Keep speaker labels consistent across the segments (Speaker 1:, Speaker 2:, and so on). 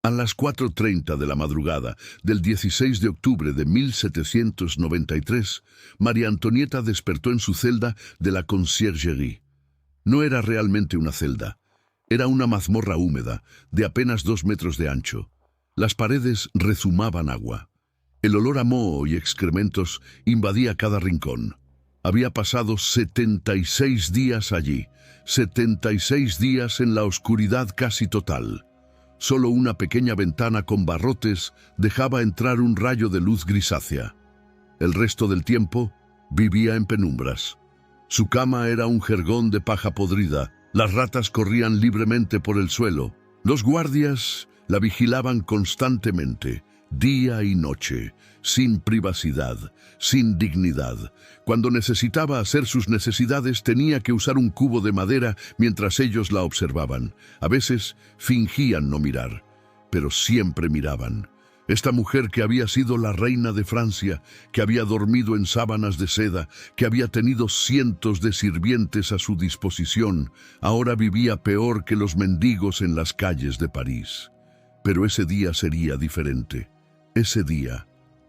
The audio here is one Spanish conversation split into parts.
Speaker 1: A las 4:30 de la madrugada del 16 de octubre de 1793, María Antonieta despertó en su celda de la Conciergerie. No era realmente una celda, era una mazmorra húmeda de apenas 2 metros de ancho. Las paredes rezumaban agua. El olor a moho y excrementos invadía cada rincón. Había pasado 76 días allí, 76 días en la oscuridad casi total. Solo una pequeña ventana con barrotes dejaba entrar un rayo de luz grisácea. El resto del tiempo vivía en penumbras. Su cama era un jergón de paja podrida. Las ratas corrían libremente por el suelo. Los guardias la vigilaban constantemente, día y noche, sin privacidad, sin dignidad. Cuando necesitaba hacer sus necesidades tenía que usar un cubo de madera mientras ellos la observaban. A veces fingían no mirar, pero siempre miraban. Esta mujer que había sido la reina de Francia, que había dormido en sábanas de seda, que había tenido cientos de sirvientes a su disposición, ahora vivía peor que los mendigos en las calles de París. Pero ese día sería diferente. Ese día,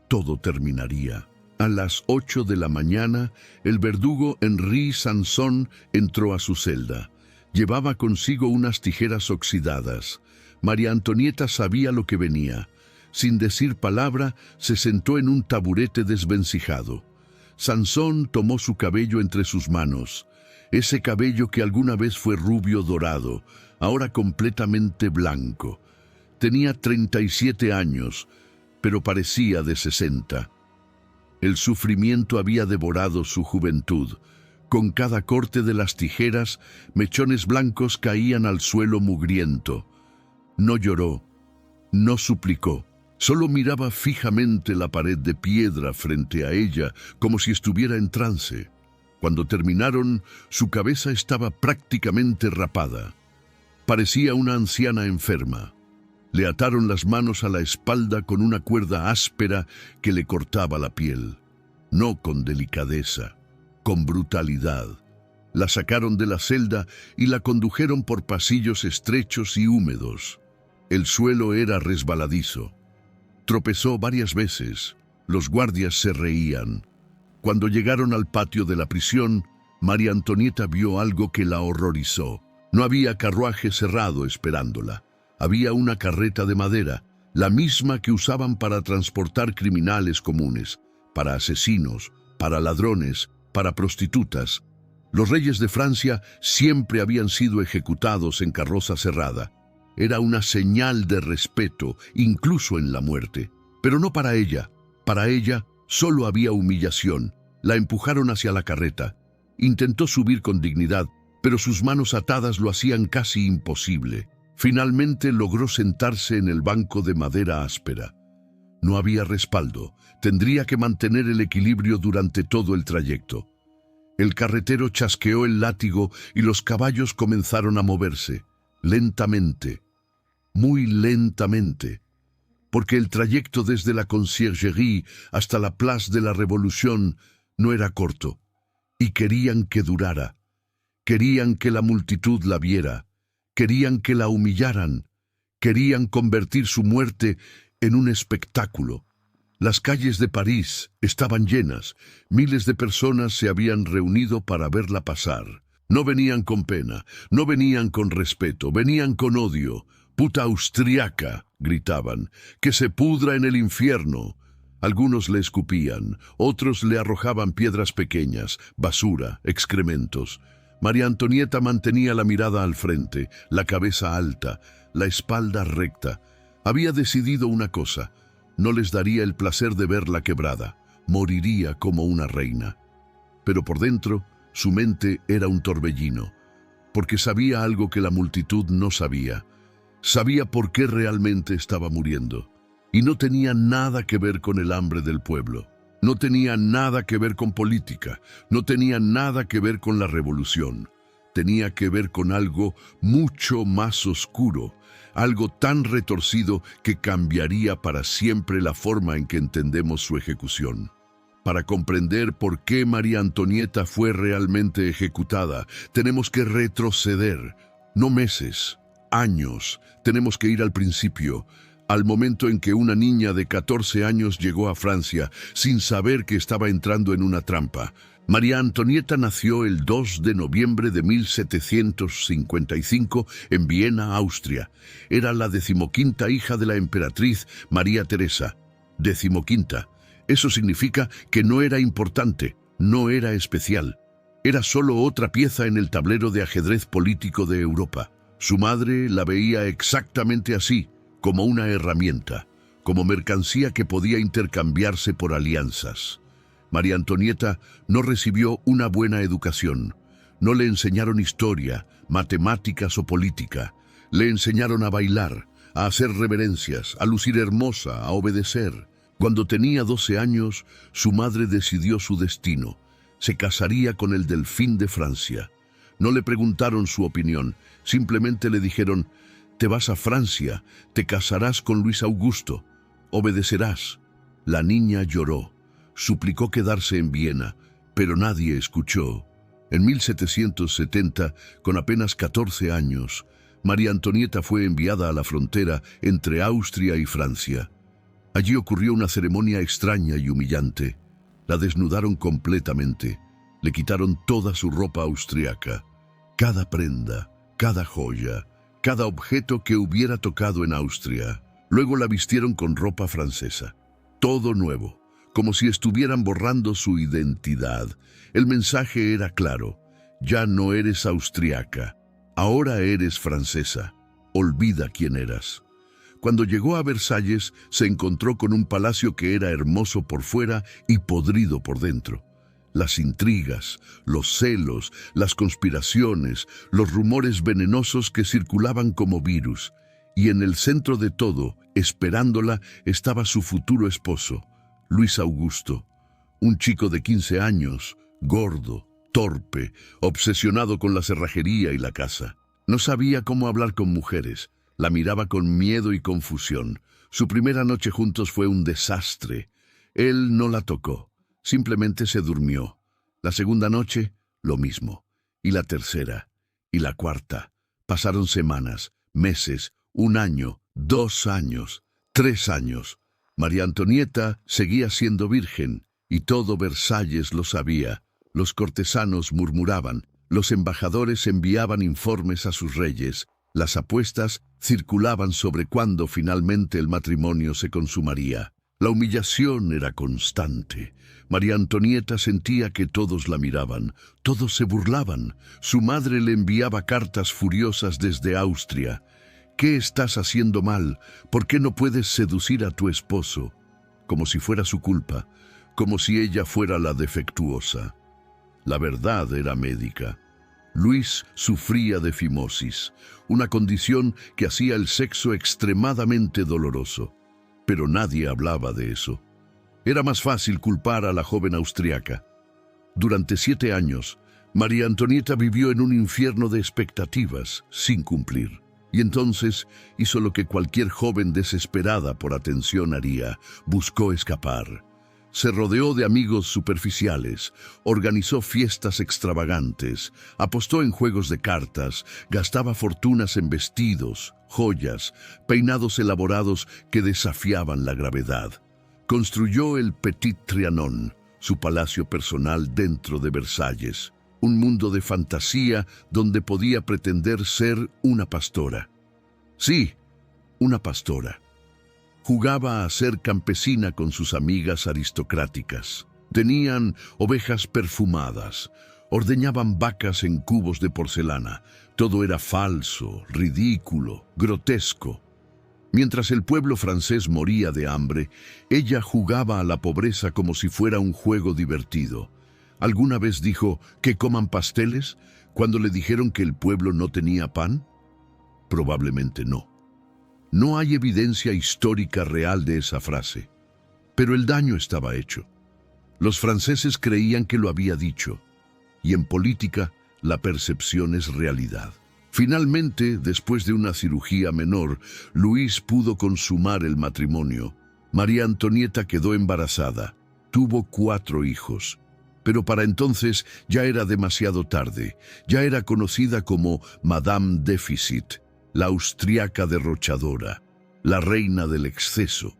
Speaker 1: todo terminaría. A las 8 de la mañana, el verdugo Henri Sanson entró a su celda. Llevaba consigo unas tijeras oxidadas. María Antonieta sabía lo que venía. Sin decir palabra, se sentó en un taburete desvencijado. Sansón tomó su cabello entre sus manos. Ese cabello que alguna vez fue rubio dorado, ahora completamente blanco. Tenía 37 años, pero parecía de 60. El sufrimiento había devorado su juventud. Con cada corte de las tijeras, mechones blancos caían al suelo mugriento. No lloró, no suplicó, solo miraba fijamente la pared de piedra frente a ella, como si estuviera en trance. Cuando terminaron, su cabeza estaba prácticamente rapada. Parecía una anciana enferma. Le ataron las manos a la espalda con una cuerda áspera que le cortaba la piel. No con delicadeza, con brutalidad. La sacaron de la celda y la condujeron por pasillos estrechos y húmedos. El suelo era resbaladizo. Tropezó varias veces. Los guardias se reían. Cuando llegaron al patio de la prisión, María Antonieta vio algo que la horrorizó. No había carruaje cerrado esperándola. Había una carreta de madera, la misma que usaban para transportar criminales comunes, para asesinos, para ladrones, para prostitutas. Los reyes de Francia siempre habían sido ejecutados en carroza cerrada. Era una señal de respeto, incluso en la muerte. Pero no para ella. Para ella solo había humillación. La empujaron hacia la carreta. Intentó subir con dignidad, pero sus manos atadas lo hacían casi imposible. Finalmente logró sentarse en el banco de madera áspera. No había respaldo. Tendría que mantener el equilibrio durante todo el trayecto. El carretero chasqueó el látigo y los caballos comenzaron a moverse, lentamente, muy lentamente, porque el trayecto desde la Conciergerie hasta la Place de la Revolución no era corto, y querían que durara. Querían que la multitud la viera. Querían que la humillaran, querían convertir su muerte en un espectáculo. Las calles de París estaban llenas, miles de personas se habían reunido para verla pasar. No venían con pena, no venían con respeto, venían con odio. «Puta austriaca», gritaban, «que se pudra en el infierno». Algunos le escupían, otros le arrojaban piedras pequeñas, basura, excrementos. María Antonieta mantenía la mirada al frente, la cabeza alta, la espalda recta. Había decidido una cosa: no les daría el placer de verla quebrada, moriría como una reina. Pero por dentro, su mente era un torbellino, porque sabía algo que la multitud no sabía. Sabía por qué realmente estaba muriendo, y no tenía nada que ver con el hambre del pueblo. No tenía nada que ver con política, no tenía nada que ver con la revolución. Tenía que ver con algo mucho más oscuro, algo tan retorcido que cambiaría para siempre la forma en que entendemos su ejecución. Para comprender por qué María Antonieta fue realmente ejecutada, tenemos que retroceder, no meses, Años. Tenemos que ir al principio, al momento en que una niña de 14 años llegó a Francia sin saber que estaba entrando en una trampa. María Antonieta nació el 2 de noviembre de 1755 en Viena, Austria. Era la 15ª hija de la emperatriz María Teresa. 15ª. Eso significa que no era importante, no era especial. Era solo otra pieza en el tablero de ajedrez político de Europa. Su madre la veía exactamente así, como una herramienta, como mercancía que podía intercambiarse por alianzas. María Antonieta no recibió una buena educación. No le enseñaron historia, matemáticas o política. Le enseñaron a bailar, a hacer reverencias, a lucir hermosa, a obedecer. Cuando tenía 12 años, su madre decidió su destino. Se casaría con el delfín de Francia. No le preguntaron su opinión, simplemente le dijeron: «Te vas a Francia, te casarás con Luis Augusto, obedecerás». La niña lloró, suplicó quedarse en Viena, pero nadie escuchó. En 1770, con apenas 14 años, María Antonieta fue enviada a la frontera entre Austria y Francia. Allí ocurrió una ceremonia extraña y humillante. La desnudaron completamente, le quitaron toda su ropa austriaca, cada prenda, cada joya, cada objeto que hubiera tocado en Austria. Luego la vistieron con ropa francesa, todo nuevo, como si estuvieran borrando su identidad. El mensaje era claro: ya no eres austriaca, ahora eres francesa. Olvida quién eras. Cuando llegó a Versalles, se encontró con un palacio que era hermoso por fuera y podrido por dentro. Las intrigas, los celos, las conspiraciones, los rumores venenosos que circulaban como virus. Y en el centro de todo, esperándola, estaba su futuro esposo, Luis Augusto, un chico de 15 años, gordo, torpe, obsesionado con la cerrajería y la caza. No sabía cómo hablar con mujeres. La miraba con miedo y confusión. Su primera noche juntos fue un desastre. Él no la tocó, simplemente se durmió. La segunda noche, lo mismo. Y la tercera, y la cuarta. Pasaron semanas, meses, 1 año, 2 años, 3 años. María Antonieta seguía siendo virgen, y todo Versalles lo sabía. Los cortesanos murmuraban, los embajadores enviaban informes a sus reyes. Las apuestas circulaban sobre cuándo finalmente el matrimonio se consumaría. La humillación era constante. María Antonieta sentía que todos la miraban, todos se burlaban. Su madre le enviaba cartas furiosas desde Austria. «¿Qué estás haciendo mal? ¿Por qué no puedes seducir a tu esposo?». Como si fuera su culpa, como si ella fuera la defectuosa. La verdad era médica. Luis sufría de fimosis, una condición que hacía el sexo extremadamente doloroso. Pero nadie hablaba de eso. Era más fácil culpar a la joven austriaca. Durante 7 años, María Antonieta vivió en un infierno de expectativas sin cumplir. Y entonces hizo lo que cualquier joven desesperada por atención haría: buscó escapar. Se rodeó de amigos superficiales, organizó fiestas extravagantes, apostó en juegos de cartas, gastaba fortunas en vestidos, joyas, peinados elaborados que desafiaban la gravedad. Construyó el Petit Trianon, su palacio personal dentro de Versalles, un mundo de fantasía donde podía pretender ser una pastora. Sí, una pastora. Jugaba a ser campesina con sus amigas aristocráticas. Tenían ovejas perfumadas, ordeñaban vacas en cubos de porcelana. Todo era falso, ridículo, grotesco. Mientras el pueblo francés moría de hambre, ella jugaba a la pobreza como si fuera un juego divertido. ¿Alguna vez dijo que coman pasteles cuando le dijeron que el pueblo no tenía pan? Probablemente no. No hay evidencia histórica real de esa frase, pero el daño estaba hecho. Los franceses creían que lo había dicho, y en política la percepción es realidad. Finalmente, después de una cirugía menor, Luis pudo consumar el matrimonio. María Antonieta quedó embarazada, tuvo 4 hijos, pero para entonces ya era demasiado tarde, ya era conocida como Madame Déficit. la austriaca derrochadora, la reina del exceso.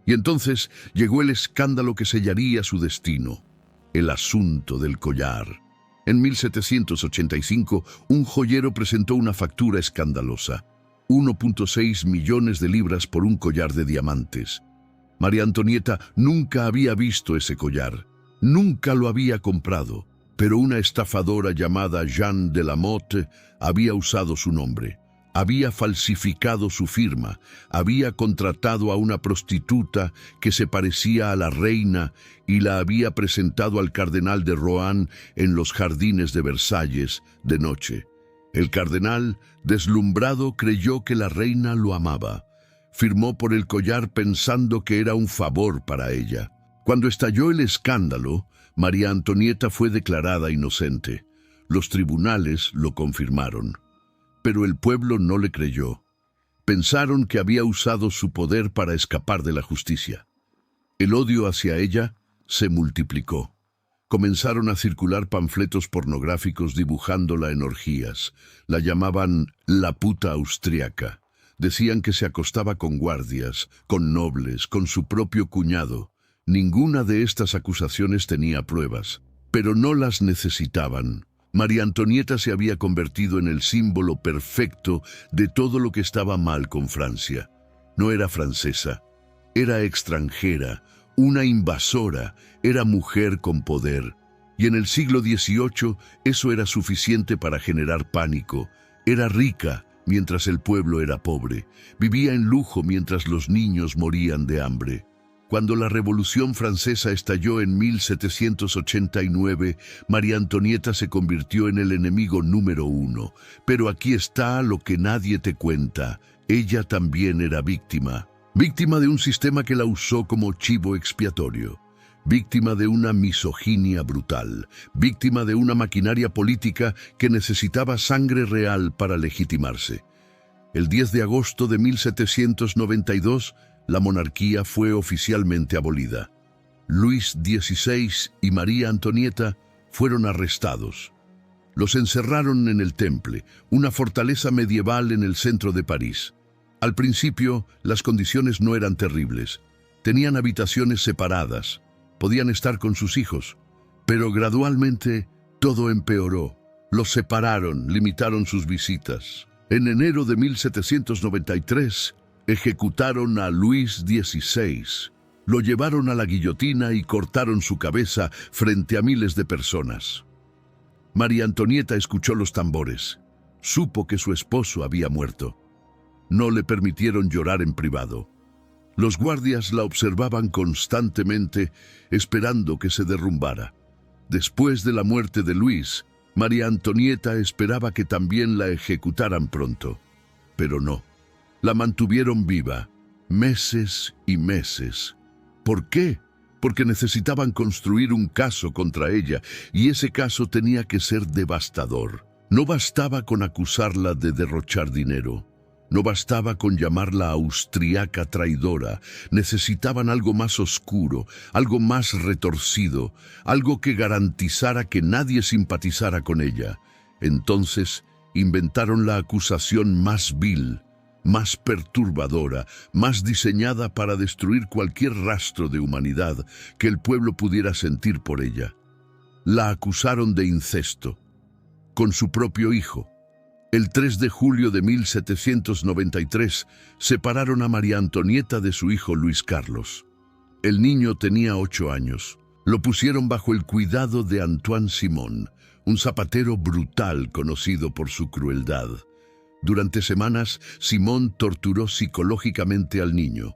Speaker 1: Y entonces llegó el escándalo que sellaría su destino, el asunto del collar. En 1785, un joyero presentó una factura escandalosa, 1,6 millones de libras por un collar de diamantes. María Antonieta nunca había visto ese collar, nunca lo había comprado, pero una estafadora llamada Jeanne de la Motte había usado su nombre. Había falsificado su firma, había contratado a una prostituta que se parecía a la reina y la había presentado al cardenal de Rohan en los jardines de Versalles de noche. El cardenal, deslumbrado, creyó que la reina lo amaba. Firmó por el collar pensando que era un favor para ella. Cuando estalló el escándalo, María Antonieta fue declarada inocente. Los tribunales lo confirmaron. Pero el pueblo no le creyó. Pensaron que había usado su poder para escapar de la justicia. El odio hacia ella se multiplicó. Comenzaron a circular panfletos pornográficos dibujándola en orgías. La llamaban la puta austriaca. Decían que se acostaba con guardias, con nobles, con su propio cuñado. Ninguna de estas acusaciones tenía pruebas, pero no las necesitaban. María Antonieta se había convertido en el símbolo perfecto de todo lo que estaba mal con Francia. No era francesa, era extranjera, una invasora, era mujer con poder. Y en el siglo XVIII eso era suficiente para generar pánico. Era rica mientras el pueblo era pobre. Vivía en lujo mientras los niños morían de hambre. Cuando la Revolución Francesa estalló en 1789, María Antonieta se convirtió en el enemigo número 1. Pero aquí está lo que nadie te cuenta. Ella también era víctima. Víctima de un sistema que la usó como chivo expiatorio. Víctima de una misoginia brutal. Víctima de una maquinaria política que necesitaba sangre real para legitimarse. El 10 de agosto de 1792, la monarquía fue oficialmente abolida. Luis XVI y María Antonieta fueron arrestados. Los encerraron en el Temple, una fortaleza medieval en el centro de París. Al principio, las condiciones no eran terribles. Tenían habitaciones separadas, podían estar con sus hijos, pero gradualmente todo empeoró. Los separaron, limitaron sus visitas. En enero de 1793, ejecutaron a Luis XVI. Lo llevaron a la guillotina y cortaron su cabeza frente a miles de personas. María Antonieta escuchó los tambores. Supo que su esposo había muerto. No le permitieron llorar en privado. Los guardias la observaban constantemente, esperando que se derrumbara. Después de la muerte de Luis, María Antonieta esperaba que también la ejecutaran pronto. Pero no. La mantuvieron viva, meses y meses. ¿Por qué? Porque necesitaban construir un caso contra ella, y ese caso tenía que ser devastador. No bastaba con acusarla de derrochar dinero. No bastaba con llamarla austriaca traidora. Necesitaban algo más oscuro, algo más retorcido, algo que garantizara que nadie simpatizara con ella. Entonces inventaron la acusación más vil, más perturbadora, más diseñada para destruir cualquier rastro de humanidad que el pueblo pudiera sentir por ella. La acusaron de incesto, con su propio hijo. El 3 de julio de 1793 separaron a María Antonieta de su hijo Luis Carlos. El niño tenía 8 años. Lo pusieron bajo el cuidado de Antoine Simon, un zapatero brutal conocido por su crueldad. Durante semanas, Simón torturó psicológicamente al niño.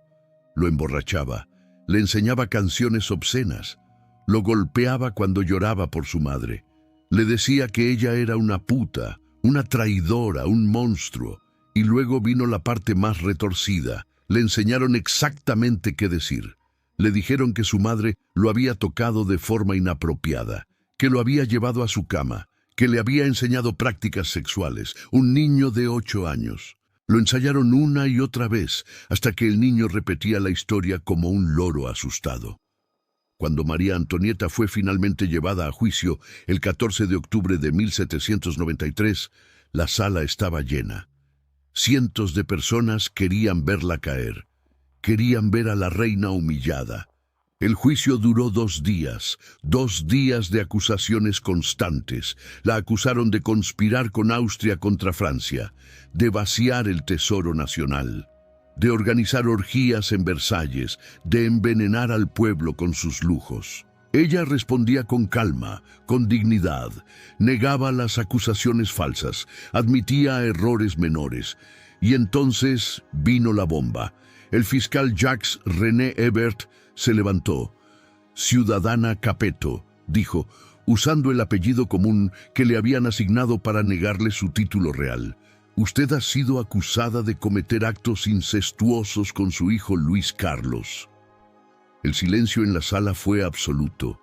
Speaker 1: Lo emborrachaba, le enseñaba canciones obscenas, lo golpeaba cuando lloraba por su madre. Le decía que ella era una puta, una traidora, un monstruo. Y luego vino la parte más retorcida. Le enseñaron exactamente qué decir. Le dijeron que su madre lo había tocado de forma inapropiada, que lo había llevado a su cama, que le había enseñado prácticas sexuales, un niño de 8 años. Lo ensayaron una y otra vez, hasta que el niño repetía la historia como un loro asustado. Cuando María Antonieta fue finalmente llevada a juicio, el 14 de octubre de 1793, la sala estaba llena. Cientos de personas querían verla caer. Querían ver a la reina humillada. El juicio duró 2 días de acusaciones constantes. La acusaron de conspirar con Austria contra Francia, de vaciar el tesoro nacional, de organizar orgías en Versalles, de envenenar al pueblo con sus lujos. Ella respondía con calma, con dignidad, negaba las acusaciones falsas, admitía errores menores. Y entonces vino la bomba. El fiscal Jacques René Hebert se levantó. «Ciudadana Capetto», dijo, usando el apellido común que le habían asignado para negarle su título real. «Usted ha sido acusada de cometer actos incestuosos con su hijo Luis Carlos». El silencio en la sala fue absoluto.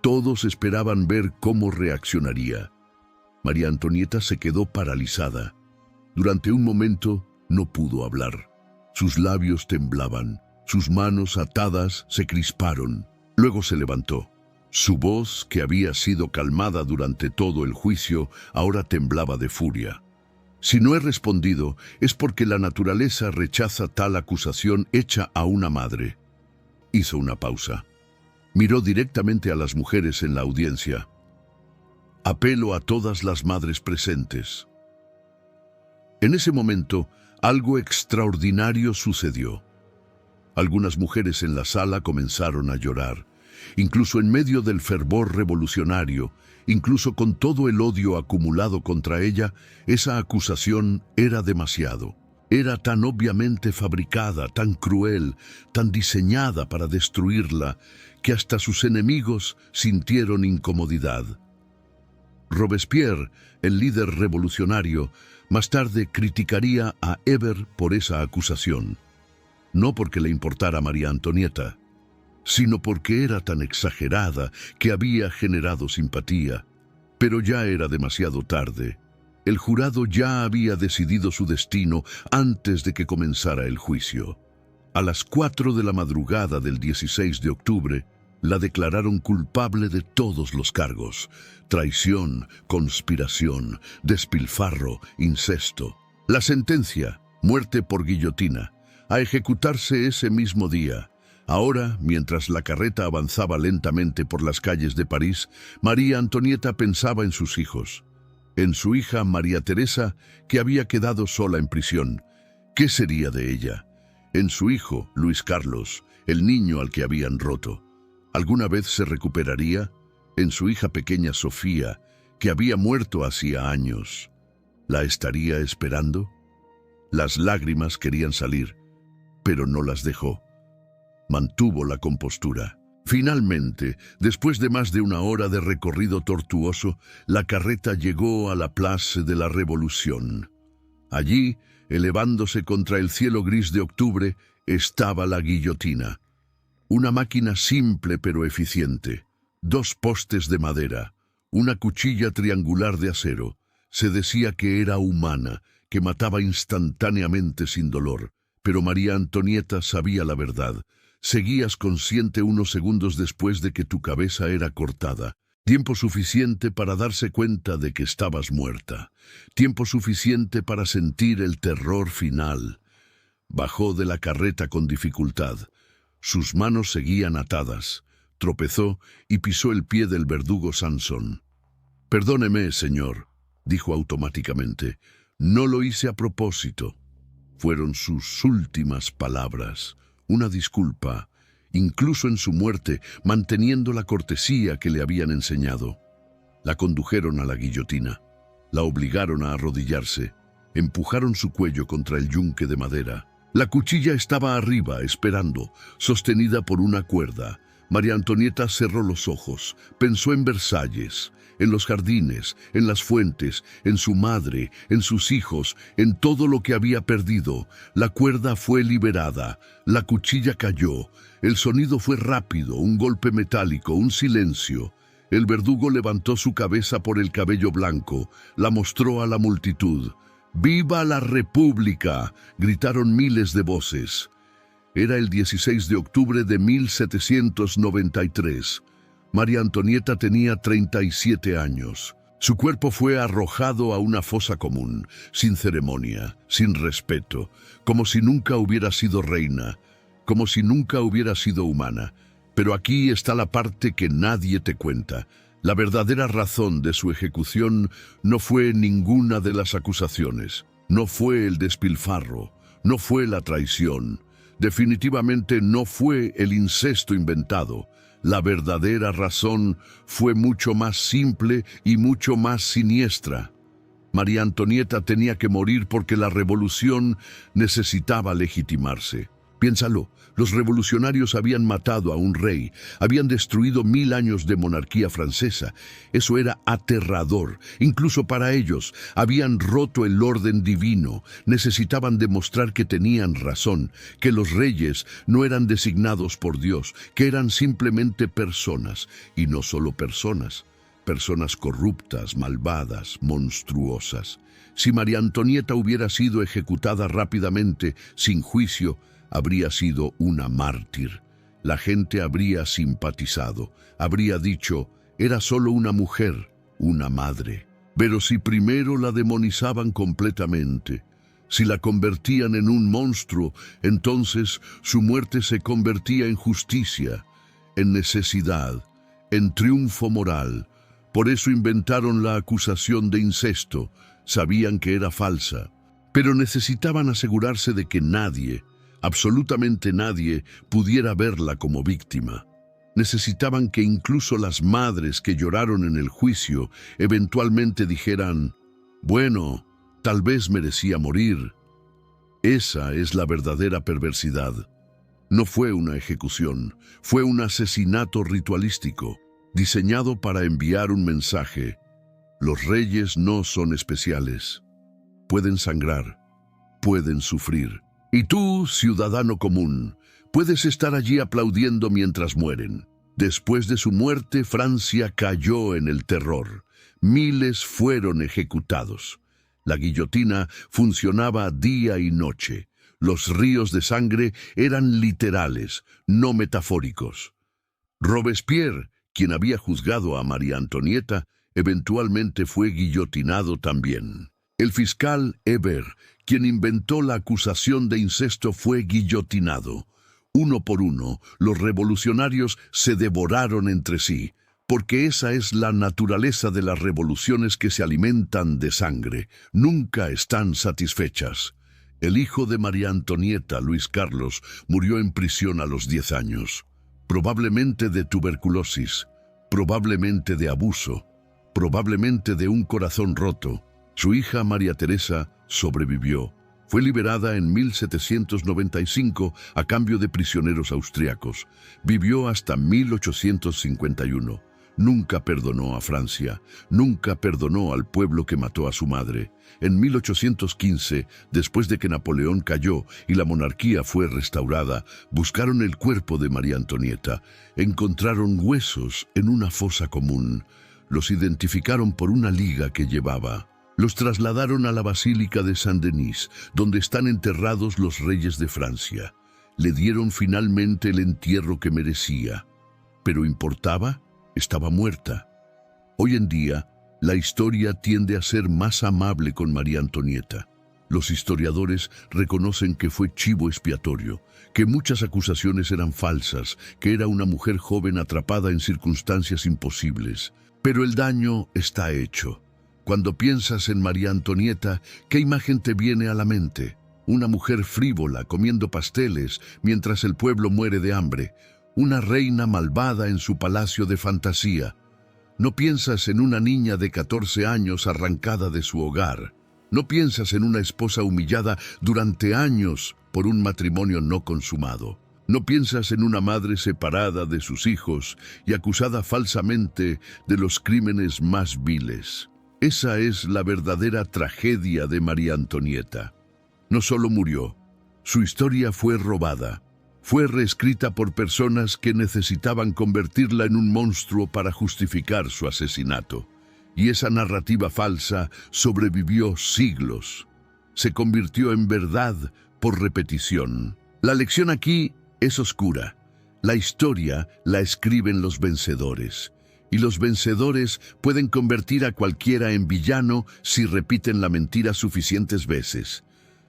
Speaker 1: Todos esperaban ver cómo reaccionaría. María Antonieta se quedó paralizada. Durante un momento no pudo hablar. Sus labios temblaban, sus manos atadas se crisparon. Luego se levantó. Su voz, que había sido calmada durante todo el juicio, ahora temblaba de furia. «Si no he respondido, es porque la naturaleza rechaza tal acusación hecha a una madre». Hizo una pausa. Miró directamente a las mujeres en la audiencia. «Apelo a todas las madres presentes». En ese momento, algo extraordinario sucedió. Algunas mujeres en la sala comenzaron a llorar. Incluso en medio del fervor revolucionario, incluso con todo el odio acumulado contra ella, esa acusación era demasiado. Era tan obviamente fabricada, tan cruel, tan diseñada para destruirla, que hasta sus enemigos sintieron incomodidad. Robespierre, el líder revolucionario, más tarde criticaría a Hebert por esa acusación. No porque le importara a María Antonieta, sino porque era tan exagerada que había generado simpatía. Pero ya era demasiado tarde. El jurado ya había decidido su destino antes de que comenzara el juicio. A las 4 de la madrugada del 16 de octubre, la declararon culpable de todos los cargos: traición, conspiración, despilfarro, incesto. La sentencia: muerte por guillotina, a ejecutarse ese mismo día. Ahora, mientras la carreta avanzaba lentamente por las calles de París, María Antonieta pensaba en sus hijos. En su hija María Teresa, que había quedado sola en prisión. ¿Qué sería de ella? En su hijo, Luis Carlos, el niño al que habían roto. ¿Alguna vez se recuperaría? En su hija pequeña Sofía, que había muerto hacía años. ¿La estaría esperando? Las lágrimas querían salir, pero no las dejó. Mantuvo la compostura. Finalmente, después de más de 1 hora de recorrido tortuoso, la carreta llegó a la Place de la Revolución. Allí, elevándose contra el cielo gris de octubre, estaba la guillotina. Una máquina simple pero eficiente. 2 postes de madera, una cuchilla triangular de acero. Se decía que era humana, que mataba instantáneamente sin dolor. Pero María Antonieta sabía la verdad. Seguías consciente unos segundos después de que tu cabeza era cortada. Tiempo suficiente para darse cuenta de que estabas muerta. Tiempo suficiente para sentir el terror final. Bajó de la carreta con dificultad. Sus manos seguían atadas. Tropezó y pisó el pie del verdugo Sansón. «Perdóneme, señor», dijo automáticamente. «No lo hice a propósito». Fueron sus últimas palabras. Una disculpa, incluso en su muerte, manteniendo la cortesía que le habían enseñado. La condujeron a la guillotina. La obligaron a arrodillarse. Empujaron su cuello contra el yunque de madera. La cuchilla estaba arriba, esperando, sostenida por una cuerda. María Antonieta cerró los ojos. Pensó en Versalles, en los jardines, en las fuentes, en su madre, en sus hijos, en todo lo que había perdido. La cuerda fue liberada, la cuchilla cayó. El sonido fue rápido, un golpe metálico, un silencio. El verdugo levantó su cabeza por el cabello blanco, la mostró a la multitud. «¡Viva la República!», gritaron miles de voces. Era el 16 de octubre de 1793. María Antonieta tenía 37 años. Su cuerpo fue arrojado a una fosa común, sin ceremonia, sin respeto, como si nunca hubiera sido reina, como si nunca hubiera sido humana. Pero aquí está la parte que nadie te cuenta. La verdadera razón de su ejecución no fue ninguna de las acusaciones, no fue el despilfarro, no fue la traición, definitivamente no fue el incesto inventado. La verdadera razón fue mucho más simple y mucho más siniestra. María Antonieta tenía que morir porque la revolución necesitaba legitimarse. Piénsalo, los revolucionarios habían matado a un rey, habían destruido 1000 años de monarquía francesa. Eso era aterrador, incluso para ellos. Habían roto el orden divino, necesitaban demostrar que tenían razón, que los reyes no eran designados por Dios, que eran simplemente personas, y no solo personas, personas corruptas, malvadas, monstruosas. Si María Antonieta hubiera sido ejecutada rápidamente, sin juicio, habría sido una mártir. La gente habría simpatizado, habría dicho, era solo una mujer, una madre. Pero si primero la demonizaban completamente, si la convertían en un monstruo, entonces su muerte se convertía en justicia, en necesidad, en triunfo moral. Por eso inventaron la acusación de incesto. Sabían que era falsa, pero necesitaban asegurarse de que nadie, absolutamente nadie, pudiera verla como víctima. Necesitaban que incluso las madres que lloraron en el juicio eventualmente dijeran, bueno, tal vez merecía morir. Esa es la verdadera perversidad. No fue una ejecución, fue un asesinato ritualístico, diseñado para enviar un mensaje. Los reyes no son especiales. Pueden sangrar, pueden sufrir. Y tú, ciudadano común, puedes estar allí aplaudiendo mientras mueren. Después de su muerte, Francia cayó en el terror. Miles fueron ejecutados. La guillotina funcionaba día y noche. Los ríos de sangre eran literales, no metafóricos. Robespierre, quien había juzgado a María Antonieta, eventualmente fue guillotinado también. El fiscal Hébert, quien inventó la acusación de incesto, fue guillotinado. Uno por uno, los revolucionarios se devoraron entre sí, porque esa es la naturaleza de las revoluciones que se alimentan de sangre. Nunca están satisfechas. El hijo de María Antonieta, Luis Carlos, murió en prisión a los 10 años. Probablemente de tuberculosis, probablemente de abuso, probablemente de un corazón roto. Su hija María Teresa sobrevivió. Fue liberada en 1795 a cambio de prisioneros austriacos. Vivió hasta 1851. Nunca perdonó a Francia, nunca perdonó al pueblo que mató a su madre. En 1815, después de que Napoleón cayó y la monarquía fue restaurada, buscaron el cuerpo de María Antonieta. Encontraron huesos en una fosa común. Los identificaron por una liga que llevaba. Los trasladaron a la Basílica de Saint-Denis, donde están enterrados los reyes de Francia. Le dieron finalmente el entierro que merecía. ¿Pero importaba? Estaba muerta. Hoy en día, la historia tiende a ser más amable con María Antonieta. Los historiadores reconocen que fue chivo expiatorio, que muchas acusaciones eran falsas, que era una mujer joven atrapada en circunstancias imposibles. Pero el daño está hecho. Cuando piensas en María Antonieta, ¿qué imagen te viene a la mente? Una mujer frívola comiendo pasteles mientras el pueblo muere de hambre. Una reina malvada en su palacio de fantasía. No piensas en una niña de 14 años arrancada de su hogar. No piensas en una esposa humillada durante años por un matrimonio no consumado. No piensas en una madre separada de sus hijos y acusada falsamente de los crímenes más viles. Esa es la verdadera tragedia de María Antonieta. No solo murió, su historia fue robada. Fue reescrita por personas que necesitaban convertirla en un monstruo para justificar su asesinato. Y esa narrativa falsa sobrevivió siglos. Se convirtió en verdad por repetición. La lección aquí es oscura. La historia la escriben los vencedores. Y los vencedores pueden convertir a cualquiera en villano si repiten la mentira suficientes veces.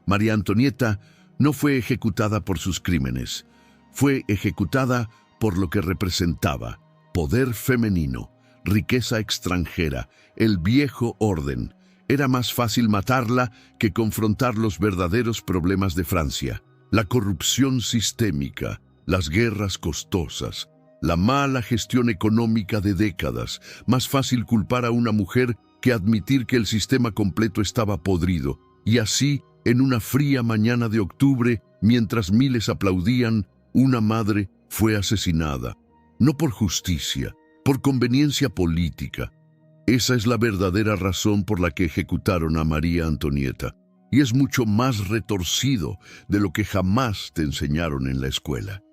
Speaker 1: María Antonieta no fue ejecutada por sus crímenes. Fue ejecutada por lo que representaba: poder femenino, riqueza extranjera, el viejo orden. Era más fácil matarla que confrontar los verdaderos problemas de Francia: la corrupción sistémica, las guerras costosas, la mala gestión económica de décadas. Más fácil culpar a una mujer que admitir que el sistema completo estaba podrido. Y así, en una fría mañana de octubre, mientras miles aplaudían, una madre fue asesinada. No por justicia, por conveniencia política. Esa es la verdadera razón por la que ejecutaron a María Antonieta. Y es mucho más retorcido de lo que jamás te enseñaron en la escuela.